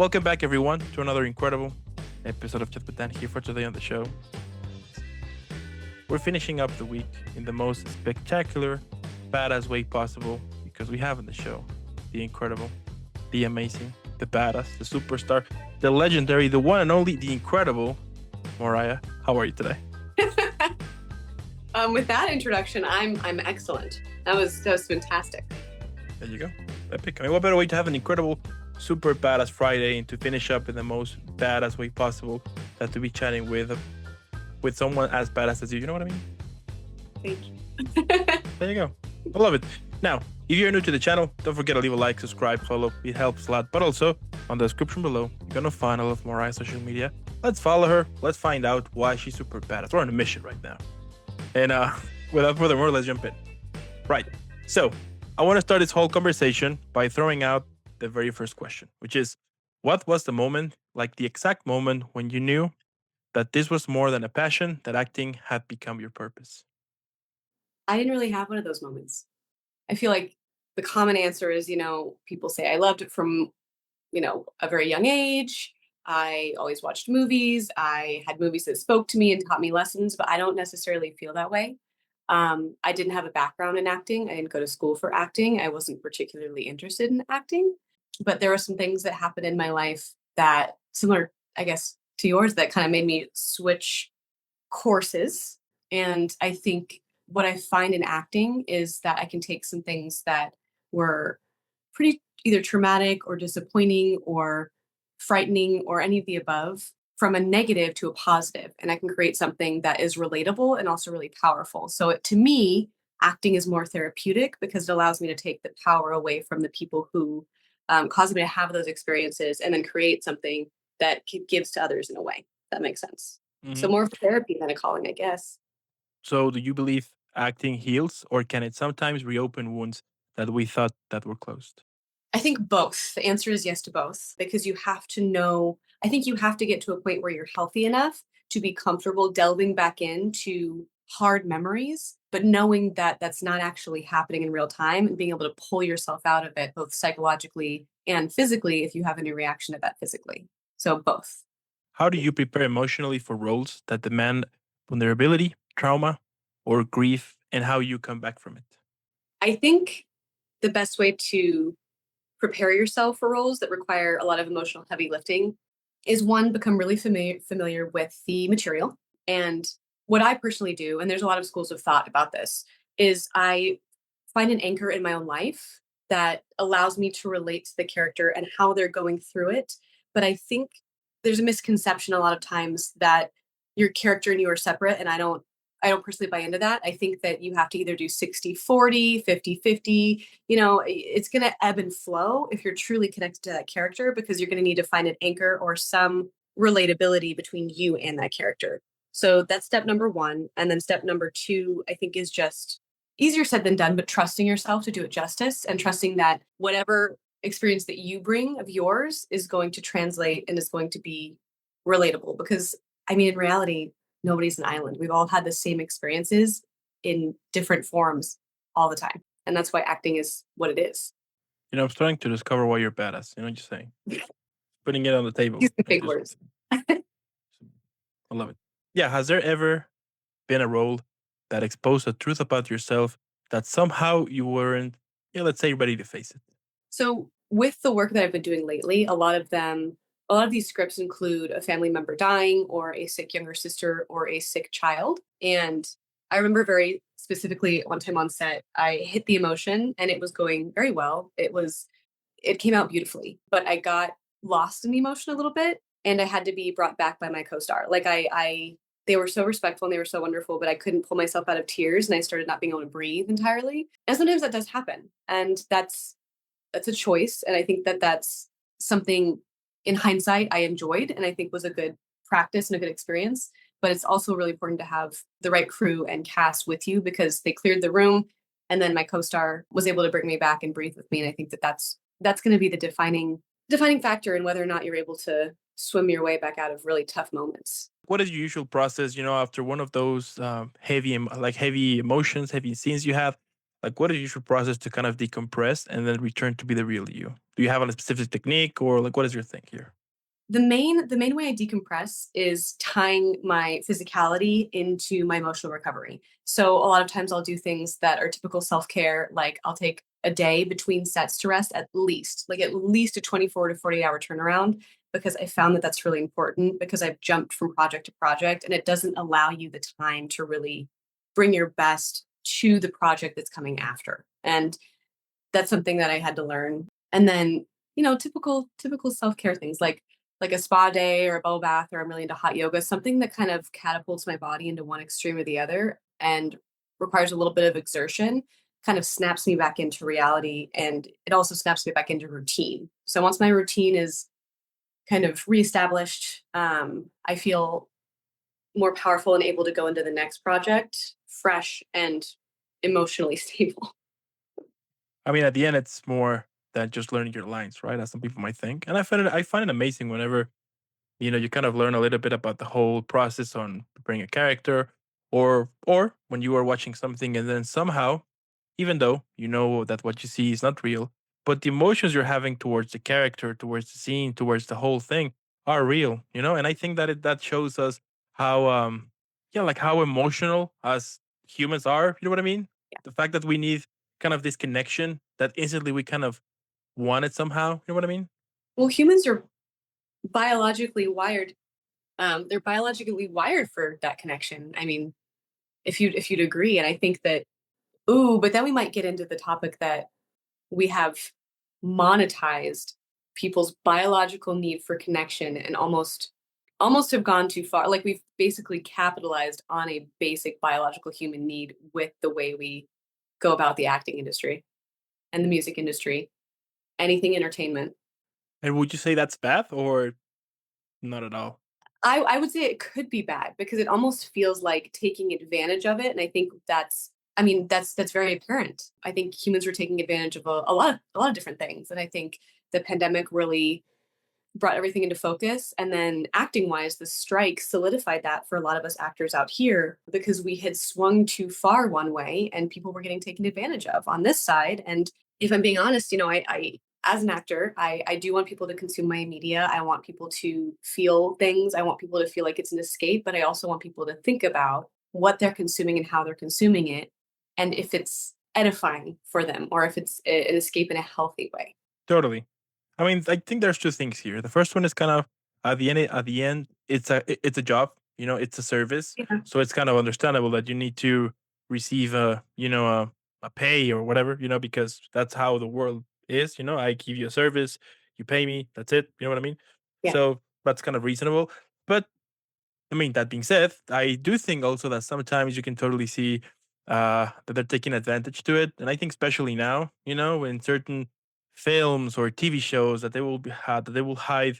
welcome back everyone to another incredible episode of Chat with Dan here for today on the show. We're finishing up the week in the most spectacular, badass way possible because we have on the show the incredible, the amazing, the badass, the superstar, the legendary, the one and only, the incredible Moriah. How are you today? With that introduction, I'm excellent. That was fantastic. There you go. Epic. I mean, what better way to have an incredible, super badass Friday and to finish up in the most badass way possible than to be chatting with someone as badass as you. You know what I mean? Thank you. There you go. I love it. Now, if you're new to the channel, don't forget to leave a like, subscribe, follow. It helps a lot. But also, on the description below, you're going to find all of Moriah's social media. Let's follow her. Let's find out why she's super badass. We're on a mission right now. And without further ado, let's jump in. Right. So, I want to start this whole conversation by throwing out the very first question, which is, what was the moment, like the exact moment when you knew that this was more than a passion, that acting had become your purpose? I didn't really have one of those moments. I feel like the common answer is, people say I loved it from, a very young age. I always watched movies. I had movies that spoke to me and taught me lessons, but I don't necessarily feel that way. I didn't have a background in acting. I didn't go to school for acting. I wasn't particularly interested in acting, but there were some things that happened in my life that similar, I guess, to yours that kind of made me switch courses. And I think what I find in acting is that I can take some things that were pretty either traumatic or disappointing or frightening or any of the above from a negative to a positive, and I can create something that is relatable and also really powerful. So to me, acting is more therapeutic because it allows me to take the power away from the people who cause me to have those experiences and then create something that gives to others in a way. That makes sense. So Mm-hmm. more of a therapy than a calling, I guess. So do you believe acting heals, or can it sometimes reopen wounds that we thought that were closed? I think both. The answer is yes to both because you have to know, I think you have to get to a point where you're healthy enough to be comfortable delving back into hard memories, but knowing that that's not actually happening in real time and being able to pull yourself out of it, both psychologically and physically, if you have any reaction to that physically. So both. How do you prepare emotionally for roles that demand vulnerability, trauma, or grief, and how you come back from it? I think the best way to prepare yourself for roles that require a lot of emotional heavy lifting is one, become really familiar with the material. And what I personally do, and there's a lot of schools of thought about this, is I find an anchor in my own life that allows me to relate to the character and how they're going through it. But I think there's a misconception a lot of times that your character and you are separate, and I don't personally buy into that. I think that you have to either do 60-40, 50-50. It's going to ebb and flow if you're truly connected to that character because you're going to need to find an anchor or some relatability between you and that character. So that's step number one. And then step number two, I think, is just easier said than done, but trusting yourself to do it justice and trusting that whatever experience that you bring of yours is going to translate and is going to be relatable. Because, I mean, in reality, nobody's an island. We've all had the same experiences in different forms all the time. And that's why acting is what it is. I'm starting to discover why you're badass. Just saying. Putting it on the table. Use the big words. I love it. Yeah. Has there ever been a role that exposed a truth about yourself that somehow you weren't, let's say, ready to face it? So with the work that I've been doing lately, a lot of these scripts include a family member dying or a sick younger sister or a sick child. And I remember very specifically one time on set, I hit the emotion and it was going very well. It came out beautifully, but I got lost in the emotion a little bit and I had to be brought back by my co-star. Like they were so respectful and they were so wonderful, but I couldn't pull myself out of tears and I started not being able to breathe entirely. And sometimes that does happen. And that's a choice. And I think that that's something in hindsight I enjoyed and I think was a good practice and a good experience. But it's also really important to have the right crew and cast with you because they cleared the room. And then my co-star was able to bring me back and breathe with me. And I think that that's going to be the defining factor in whether or not you're able to swim your way back out of really tough moments. What is your usual process, after one of those heavy emotions, heavy scenes you have? Like, what is your usual process to kind of decompress and then return to be the real you? Do you have a specific technique, or like what is your thing here? The main way I decompress is tying my physicality into my emotional recovery. So a lot of times I'll do things that are typical self-care, like I'll take a day between sets to rest, at least a 24 to 48-hour turnaround, because I found that that's really important, because I've jumped from project to project and it doesn't allow you the time to really bring your best to the project that's coming after. And that's something that I had to learn. And then, typical self-care things like a spa day or a bubble bath, or I'm really into hot yoga, something that kind of catapults my body into one extreme or the other and requires a little bit of exertion, kind of snaps me back into reality, and it also snaps me back into routine. So once my routine is kind of reestablished, I feel more powerful and able to go into the next project fresh and emotionally stable. I mean, at the end, it's more than just learning your lines, right? As some people might think. And I find it amazing whenever you kind of learn a little bit about the whole process on preparing a character, or when you are watching something and then somehow, even though you know that what you see is not real, but the emotions you're having towards the character, towards the scene, towards the whole thing are real. And I think that that shows us how yeah, like how emotional us humans are. You know what I mean? The fact that we need kind of this connection that instantly we kind of want it somehow. You know what I mean? Well, humans are biologically wired. They're biologically wired for that connection. I mean, if you'd agree, and I think that, ooh, but then we might get into the topic that we have monetized people's biological need for connection, and almost have gone too far. Like, we've basically capitalized on a basic biological human need with the way we go about the acting industry and the music industry, anything entertainment. And would you say that's bad or not at all? I would say it could be bad, because it almost feels like taking advantage of it, and I think that's very apparent. I think humans are taking advantage of a lot of different things, and I think the pandemic really brought everything into focus. And then acting wise, the strike solidified that for a lot of us actors out here, because we had swung too far one way and people were getting taken advantage of on this side. And if I'm being honest, I as an actor, I do want people to consume my media. I want people to feel things. I want people to feel like it's an escape, but I also want people to think about what they're consuming and how they're consuming it, and if it's edifying for them, or if it's an escape in a healthy way. Totally. I mean, I think there's two things here. The first one is kind of at the end, it's a job, it's a service. Yeah. So it's kind of understandable that you need to receive a pay or whatever, because that's how the world is. I give you a service, you pay me, that's it. You know what I mean? Yeah. So that's kind of reasonable. But I mean, that being said, I do think also that sometimes you can totally see that they're taking advantage to it, and I think especially now, in certain films or TV shows that they will hide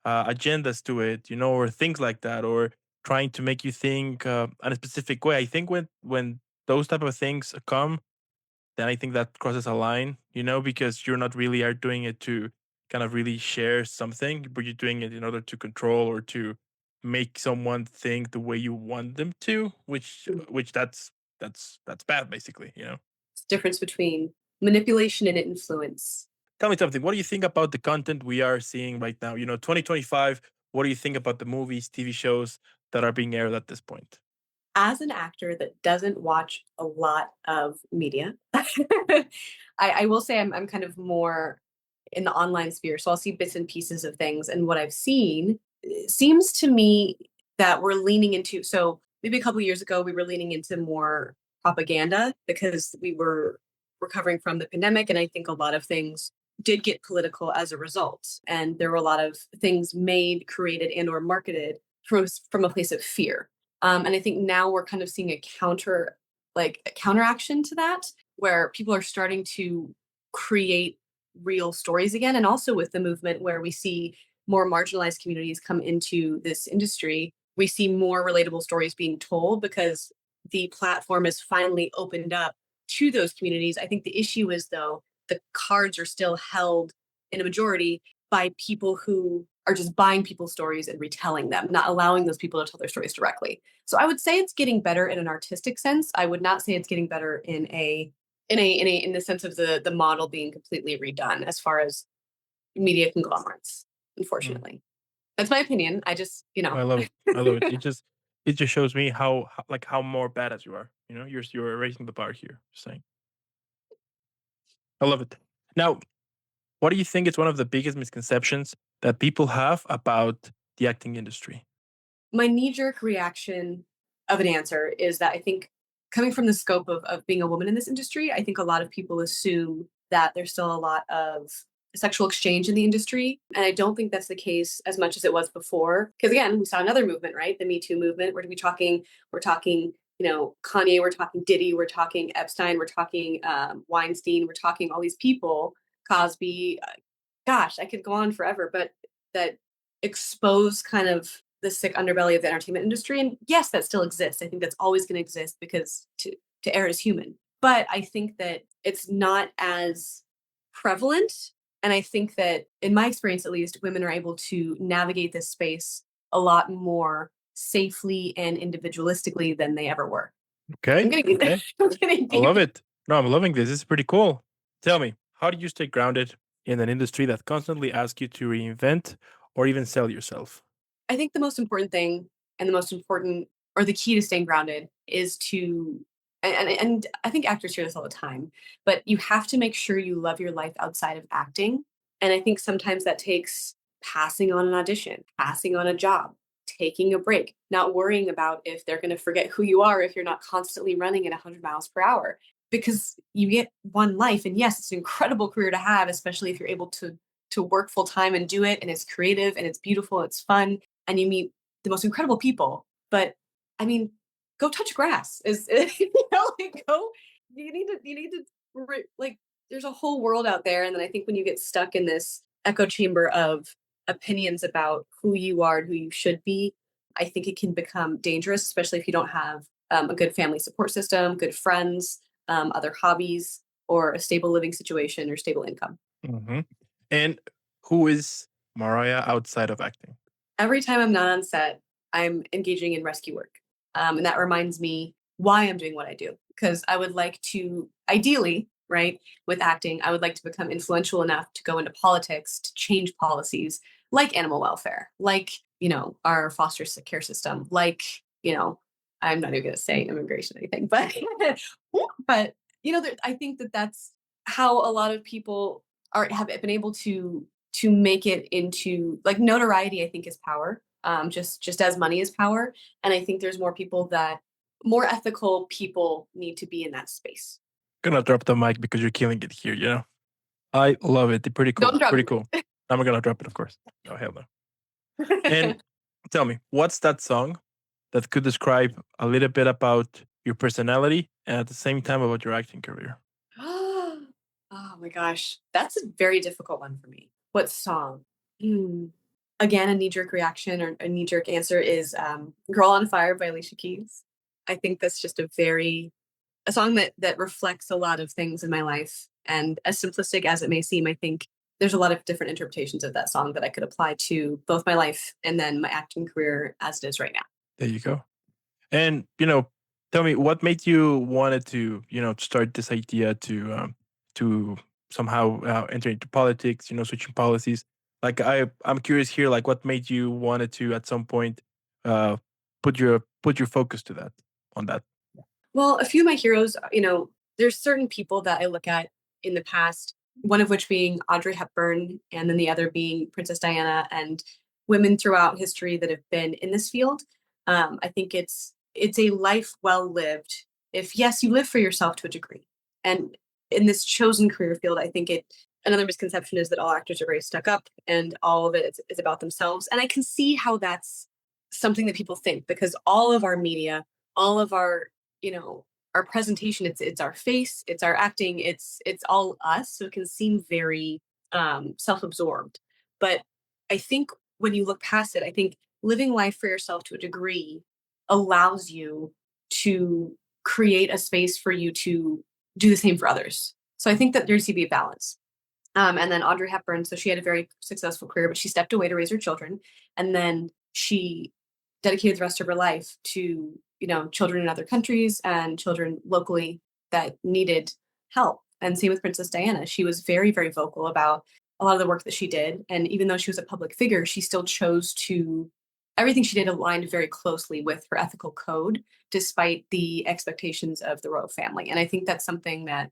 agendas to it, or things like that, or trying to make you think in a specific way. I think when those type of things come, then I think that crosses a line, because you're not really are doing it to kind of really share something, but you're doing it in order to control or to make someone think the way you want them to, which that's bad basically. It's the difference between manipulation and influence. Tell me something. What do you think about the content we are seeing right now? 2025. What do you think about the movies, TV shows that are being aired at this point? As an actor that doesn't watch a lot of media, I will say I'm kind of more in the online sphere. So I'll see bits and pieces of things. And what I've seen, seems to me that we're leaning into, so maybe a couple years ago, we were leaning into more propaganda because we were recovering from the pandemic. And I think a lot of things did get political as a result. And there were a lot of things made, created, and or marketed from a place of fear. And I think now we're kind of seeing a counteraction to that, where people are starting to create real stories again. And also with the movement where we see more marginalized communities come into this industry, we see more relatable stories being told because the platform is finally opened up to those communities. I think the issue is, though, the cards are still held in a majority by people who are just buying people's stories and retelling them, not allowing those people to tell their stories directly. So I would say it's getting better in an artistic sense. I would not say it's getting better in a in the sense of the model being completely redone as far as media conglomerates, Mm. unfortunately. That's my opinion. I just, I love it. I love it. It just shows me how more badass you are. You're raising the bar here. Just saying. I love it. Now, what do you think is one of the biggest misconceptions that people have about the acting industry? my knee-jerk reaction of an answer is that I think coming from the scope of being a woman in this industry, I think a lot of people assume that there's still a lot of sexual exchange in the industry. And I don't think that's the case as much as it was before. Because again, we saw another movement, right? The Me Too movement. We're talking, Kanye, we're talking Diddy, we're talking Epstein, we're talking Weinstein, we're talking all these people, Cosby. Gosh, I could go on forever, but that expose kind of the sick underbelly of the entertainment industry. And yes, that still exists. I think that's always going to exist because to err is human. But I think that it's not as prevalent. And I think that, in my experience at least, women are able to navigate this space a lot more safely and individualistically than they ever were. I'm Okay. getting Okay. I'm getting I love deep. it. No, I'm loving this. This is pretty cool. Tell me, how do you stay grounded in an industry that constantly asks you to reinvent or even sell yourself? I think the most important thing and the most important or the key to staying grounded is to and I think actors hear this all the time, but you have to make sure you love your life outside of acting. And I think sometimes that takes passing on an audition, passing on a job, taking a break, not worrying about if they're going to forget who you are if you're not constantly running at 100 miles per hour because you get one life. And yes, it's an incredible career to have, especially if you're able to work full time and do it and it's creative and it's beautiful, it's fun and you meet the most incredible people. But I mean, go touch grass. Is like go. Like. There's a whole world out there, and then I think when you get stuck in this echo chamber of opinions about who you are and who you should be, I think it can become dangerous, especially if you don't have a good family support system, good friends, other hobbies, or a stable living situation or stable income. Hmm. And who is Mariah outside of acting? Every time I'm not on set, I'm engaging in rescue work. And that reminds me why I'm doing what I do. Because I would like to, ideally, right, with acting, I would like to become influential enough to go into politics, to change policies like animal welfare, like, our foster care system, like, I'm not even going to say immigration or anything, but, but, I think that that's how a lot of people have been able to make it into like notoriety. I think is power, just as money is power. And I think there's more ethical people need to be in that space. Gonna drop the mic because you're killing it here. I love it. Pretty Don't cool. drop Pretty your cool. I'm gonna drop it, of course. Oh hell no. And mic. tell me, what's that song that could describe a little bit about your personality and at the same time about your acting career? Oh my gosh, that's a very difficult one for me. What song? Hmm. Again, a knee jerk reaction or a knee jerk answer is "Girl on Fire" by Alicia Keys. I think that's just a song that reflects a lot of things in my life. And as simplistic as it may seem, I think there's a lot of different interpretations of that song that I could apply to both my life and then my acting career as it is right now. There you go. And tell me what made you wanted to start this idea to somehow enter into politics. Switching policies. Like I'm curious here. Like what made you wanted to at some point uh, put your focus to that on that. Well, a few of my heroes, there's certain people that I look at in the past, one of which being Audrey Hepburn, and then the other being Princess Diana, and women throughout history that have been in this field. I think it's a life well lived. If yes, you live for yourself to a degree, and in this chosen career field, I think it. Another misconception is that all actors are very stuck up, and all of it is about themselves. And I can see how that's something that people think because all of our media, all of you know our presentation, it's our face, it's our acting, it's all us, so it can seem very self-absorbed. But I think when you look past it, I think living life for yourself to a degree allows you to create a space for you to do the same for others. So I think that there needs to be a balance. And then Audrey Hepburn, so she had a very successful career, but she stepped away to raise her children. And then she dedicated the rest of her life to, children in other countries and children locally that needed help. And same with Princess Diana. She was very, very vocal about a lot of the work that she did. And even though she was a public figure, she still chose to, everything she did aligned very closely with her ethical code, despite the expectations of the royal family. And I think that's something that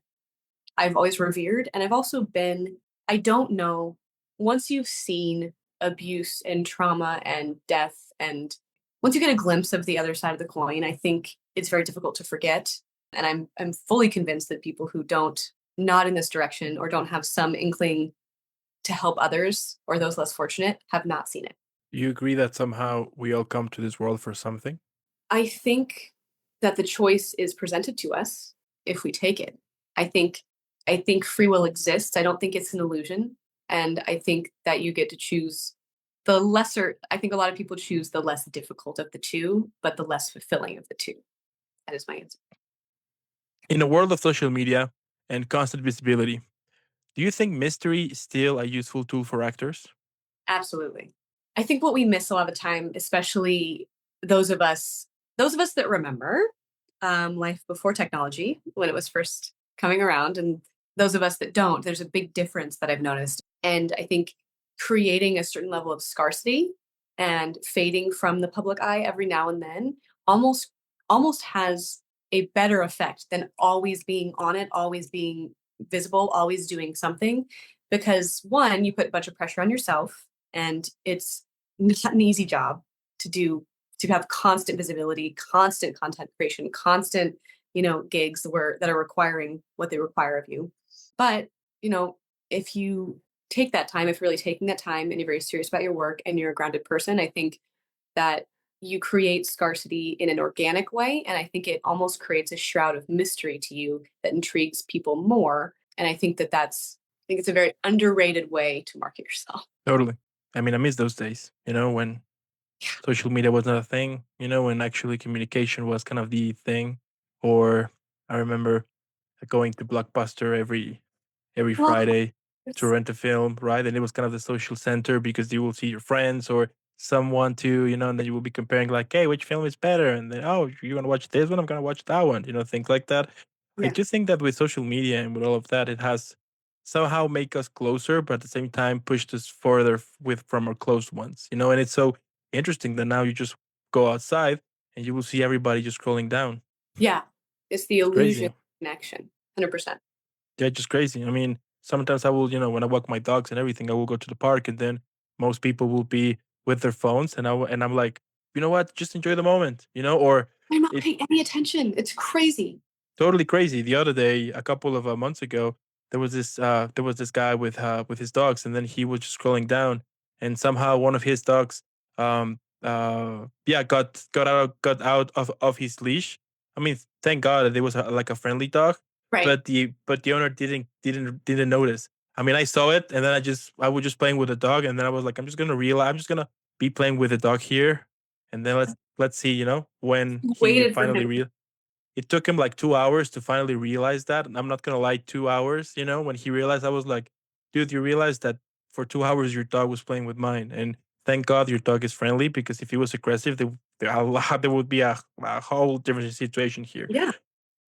I've always revered. And I've also been, I don't know, once you've seen abuse and trauma and death, and once you get a glimpse of the other side of the coin, I think it's very difficult to forget. And I'm fully convinced that people who don't nod in this direction or don't have some inkling to help others or those less fortunate have not seen it. You agree that somehow we all come to this world for something? I think that the choice is presented to us if we take it. I think I think free will exists. I don't think it's an illusion. And I think that you get to choose the lesser, I think a lot of people choose the less difficult of the two, but the less fulfilling of the two. That is my answer. In a world of social media and constant visibility, do you think mystery is still a useful tool for actors? Absolutely. I think what we miss a lot of the time, especially those of us, those of us that remember life before technology when it was first coming around, and those of us that don't, there's a big difference that I've noticed. And I think creating a certain level of scarcity and fading from the public eye every now and then almost almost has a better effect than always being on it, always being visible, always doing something. Because one, you put a bunch of pressure on yourself, and it's not an easy job to do, to have constant visibility, constant content creation, constant, gigs that are requiring what they require of you. But, if you take that time, if you're really taking that time and you're very serious about your work and you're a grounded person, I think that you create scarcity in an organic way. And I think it almost creates a shroud of mystery to you that intrigues people more. And I think it's a very underrated way to market yourself. Totally. I mean, I miss those days, when social media was not a thing, when actually communication was kind of the thing. Or I remember going to Blockbuster every Oh, Friday to it's, rent a film, right? And it was kind of the social center because you will see your friends or someone too, and then you will be comparing like, hey, which film is better? And then, oh, you want to watch this one? I'm gonna watch that one, things like that. I yeah. do think that with social media and with all of that, it has somehow make us closer, but at the same time pushed us further with from our close ones, and it's so interesting that now you just go outside and you will see everybody just scrolling down. Yeah. It's the It's illusion of crazy. connection. 100%. Yeah, just crazy. I mean, sometimes I will, when I walk my dogs and everything, I will go to the park, and then most people will be with their phones, and and I'm like, you know what? Just enjoy the moment, or They're not it paying any attention. It's crazy. totally crazy. The other day, a couple of months ago, there was this guy with his dogs, and then he was just scrolling down, and somehow one of his dogs, yeah, got out of his leash. I mean, thank God that it was like a friendly dog, Right. but the owner didn't notice. I mean, I saw it, and then I was just playing with the dog, and then I was like, I'm just gonna be playing with the dog here, and then let's see, when he Waited for finally him. real it took him like 2 hours to finally realize that. And I'm not gonna lie, 2 hours, when he realized, I was like, dude, you realize that for 2 hours your dog was playing with mine. And thank God your dog is friendly, because if he was aggressive, there would be a whole different situation here. Yeah.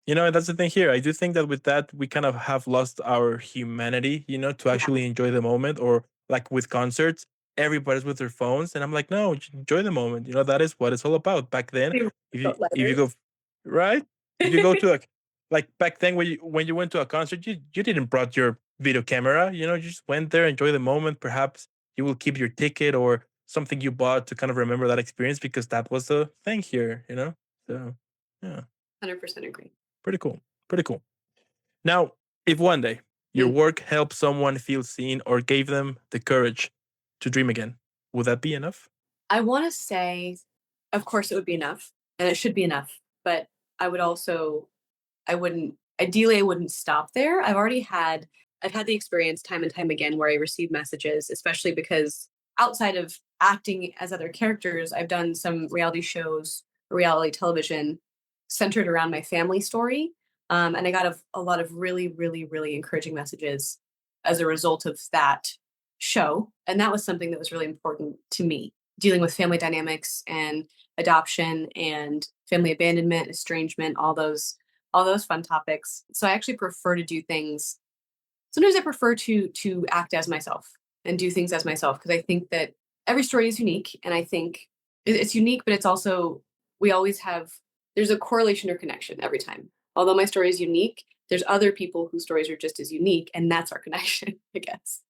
And that's the thing here. I do think that with that, we kind of have lost our humanity, to Yeah. actually enjoy the moment. Or like with concerts, everybody's with their phones. And I'm like, no, enjoy the moment. That is what it's all about. Back then, They wrote if you go, letters. right? If you go to like back then when you went to a concert, you didn't brought your video camera, you just went there, enjoy the moment. Perhaps you will keep your ticket or something you bought to kind of remember that experience, because that was the thing here. So yeah. 100% agree. Pretty cool. Pretty cool. Now, if one day your Mm. work helped someone feel seen or gave them the courage to dream again, would that be enough? I want to say, of course, it would be enough, and it should be enough. But I would also, I wouldn't, ideally, I wouldn't stop there. I've had the experience time and time again where I receive messages, especially because outside of acting as other characters, I've done some reality shows, reality television centered around my family story. And I got a lot of really, really, really encouraging messages as a result of that show. And that was something that was really important to me, dealing with family dynamics and adoption and family abandonment, estrangement, all those fun topics. So I actually prefer to do things. Sometimes I prefer to act as myself and do things as myself, because I think that every story is unique, and I think it's unique, but it's also, we always have, there's a correlation or connection every time. Although my story is unique, there's other people whose stories are just as unique, and that's our connection, I guess.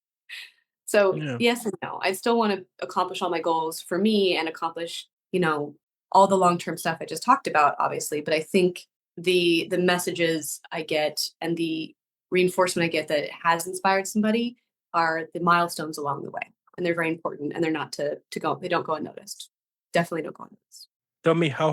So Yeah. yes and no. I still want to accomplish all my goals for me and accomplish, all the long-term stuff I just talked about, obviously. But I think the messages I get and the reinforcement I get that it has inspired somebody are the milestones along the way. And they're very important, and they're not to go, they don't go unnoticed. Definitely don't go unnoticed. Tell me, how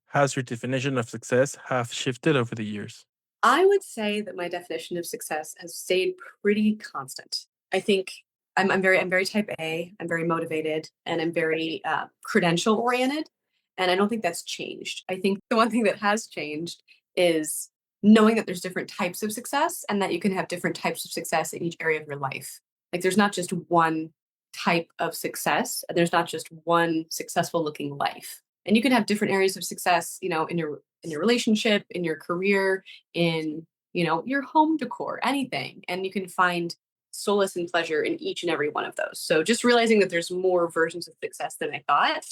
has your definition of success have shifted over the years? I would say that my definition of success has stayed pretty constant. I think I'm very type A. I'm very motivated, and I'm very credential oriented, and I don't think that's changed. I think the one thing that has changed is knowing that there's different types of success, and that you can have different types of success in each area of your life. Like, there's not just one type of success. There's not just one successful looking life, and you can have different areas of success, in your relationship, in your career, in your home decor, anything, and you can find solace and pleasure in each and every one of those. So just realizing that there's more versions of success than I thought,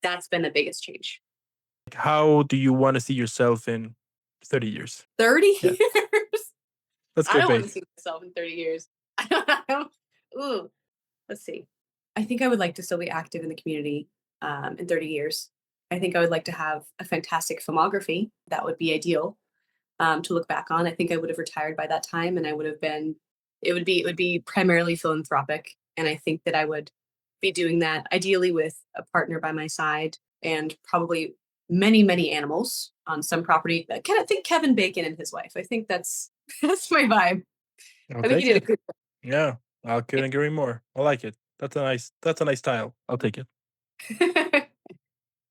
that's been the biggest change. Like, how do you want to see yourself in 30 years? 30 Yeah, years. let's I go don't want to base. see myself in 30 years. I don't. Ooh, let's see. I think I would like to still be active in the community in 30 years. I think I would like to have a fantastic filmography. That would be ideal to look back on. I think I would have retired by that time, and I would have been. It would be primarily philanthropic, and I think that I would be doing that ideally with a partner by my side, and probably many animals on some property. I kind of think Kevin Bacon and his wife. I think that's that's my vibe. I'll I think he take did a it. good Yeah, I couldn't agree more. I like it. That's a nice style. I'll take it job.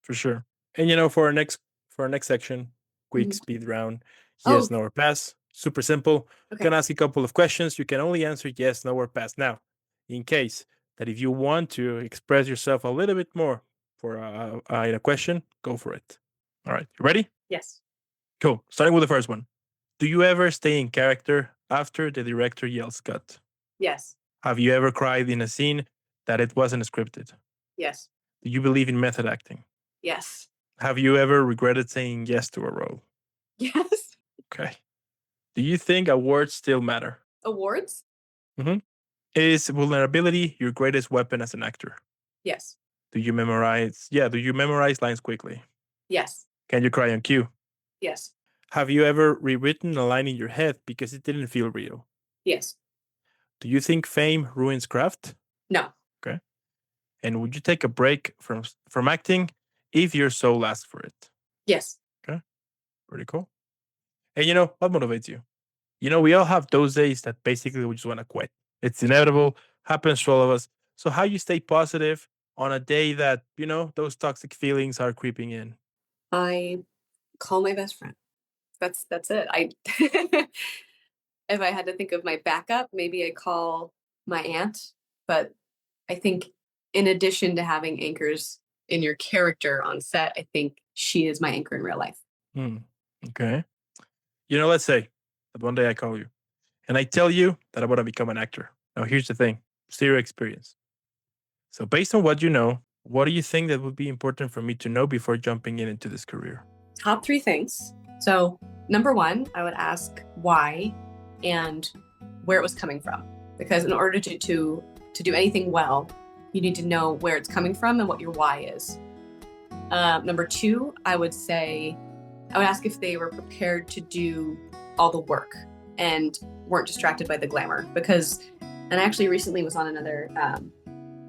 for sure. And for our next section, quick Mhm. speed round. Oh, Yes, no, or pass. Super simple. okay. Gonna ask you a couple of questions. You can only answer yes, no, or pass. Now, in case that if you want to express yourself a little bit more for in a question, go for it. All right, you ready? Yes. Cool. Starting with the first one. Do you ever stay in character after the director yells cut? Yes. Have you ever cried in a scene that it wasn't scripted? Yes. Do you believe in method acting? Yes. Have you ever regretted saying yes to a role? Yes. Okay. Do you think awards still matter? Awards? Mhm. Is vulnerability your greatest weapon as an actor? Yes. Do you memorize lines quickly? Yes. Can you cry on cue? Yes. Have you ever rewritten a line in your head because it didn't feel real? Yes. Do you think fame ruins craft? No. Okay. And would you take a break from acting if your soul asks for it? Yes. Okay. Pretty cool. And what motivates you? We all have those days that basically we just want to quit. It's inevitable, happens to all of us. So how you stay positive on a day that, those toxic feelings are creeping in? I call my best friend. That's it. I if I had to think of my backup, maybe I call my aunt. But I think in addition to having anchors in your character on set, I think she is my anchor in real life. Hmm. Okay. Let's say that one day I call you and I tell you that I want to become an actor. Now, here's the thing, zero experience. So, based on what you know, what do you think that would be important for me to know before jumping into this career? Top three things. So, number one, I would ask why and where it was coming from. Because in order to do anything well, you need to know where it's coming from and what your why is. Number two, I would ask if they were prepared to do all the work and weren't distracted by the glamour. And I actually recently was on another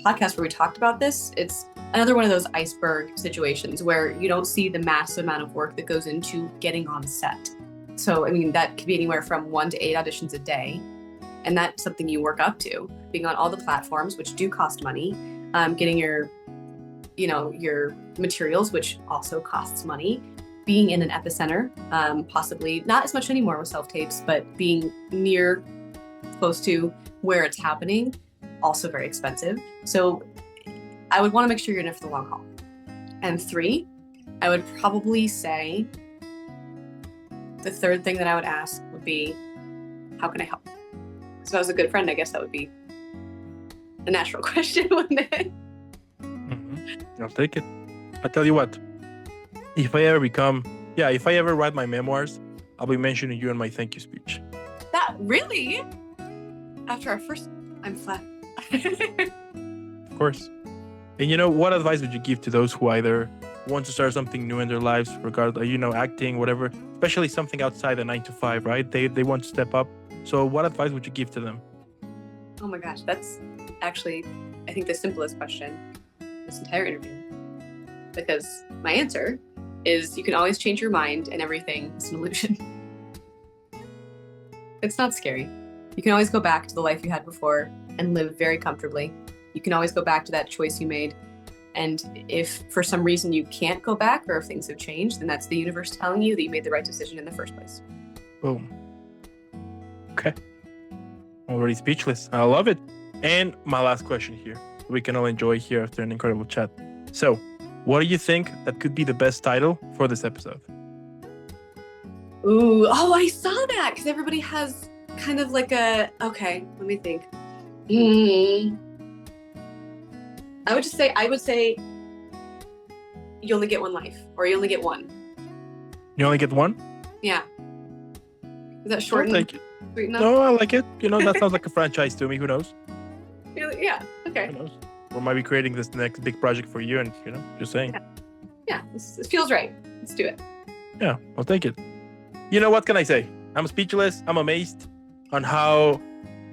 podcast where we talked about this. It's another one of those iceberg situations where you don't see the massive amount of work that goes into getting on set. So, I mean, that could be anywhere from 1 to 8 auditions a day. And that's something you work up to, being on all the platforms, which do cost money, getting your materials, which also costs money, being in an epicenter, possibly not as much anymore with self-tapes, but being close to where it's happening, also very expensive. So I would want to make sure you're in it for the long haul. And three, I would probably say the third thing that I would ask would be, how can I help? So if I was a good friend, I guess that would be a natural question, wouldn't it? I'll take it. I tell you what, if I ever write my memoirs, I'll be mentioning you in my thank you speech. That really? After our first, I'm flat. Of course. And what advice would you give to those who either want to start something new in their lives, regardless, acting, whatever, especially something outside the 9 to 5, right? They want to step up. So what advice would you give to them? Oh my gosh, that's actually, I think, the simplest question this entire interview. Because my answer is you can always change your mind and everything is an illusion. It's not scary. You can always go back to the life you had before and live very comfortably. You can always go back to that choice you made. And if for some reason you can't go back or if things have changed, then that's the universe telling you that you made the right decision in the first place. Boom. Okay. Already speechless. I love it. And my last question here, we can all enjoy here after an incredible chat. So, what do you think that could be the best title for this episode? Ooh, oh, I saw that because everybody has kind of like okay, let me think. I would say you only get one life, or you only get one. You only get one? Yeah. Is that short I'll and take it. sweet enough? No, I like it. That sounds like a franchise to me. Who knows? Yeah, okay. Who knows? We might be creating this next big project for you, and just saying. Yeah, this feels right. Let's do it. Yeah, I'll take it. What can I say? I'm speechless. I'm amazed on how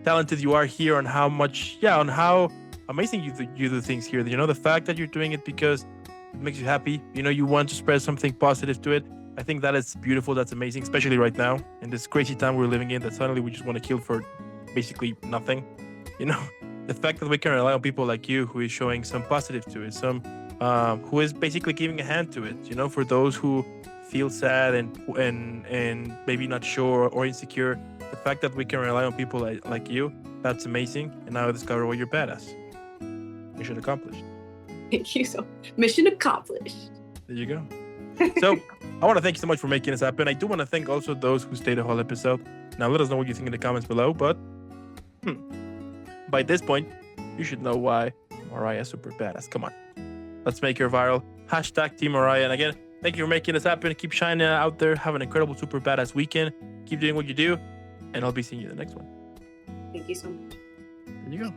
talented you are here, on how amazing you do things here. The fact that you're doing it because it makes you happy. You want to spread something positive to it. I think that is beautiful. That's amazing, especially right now in this crazy time we're living in that suddenly we just want to kill for basically nothing. The fact that we can rely on people like you who is showing some positive to it, some who is basically giving a hand to it, for those who feel sad and maybe not sure or insecure. The fact that we can rely on people like you, that's amazing. And now I discover why you're badass. Mission accomplished. Thank you so much. Mission accomplished. There you go. So I want to thank you so much for making this happen. I do want to thank also those who stayed the whole episode. Now let us know what you think in the comments below. But by this point, you should know why Moriah is super badass. Come on. Let's make her viral. # Team Moriah. And again, thank you for making this happen. Keep shining out there. Have an incredible, super badass weekend. Keep doing what you do. And I'll be seeing you in the next one. Thank you so much. There you go.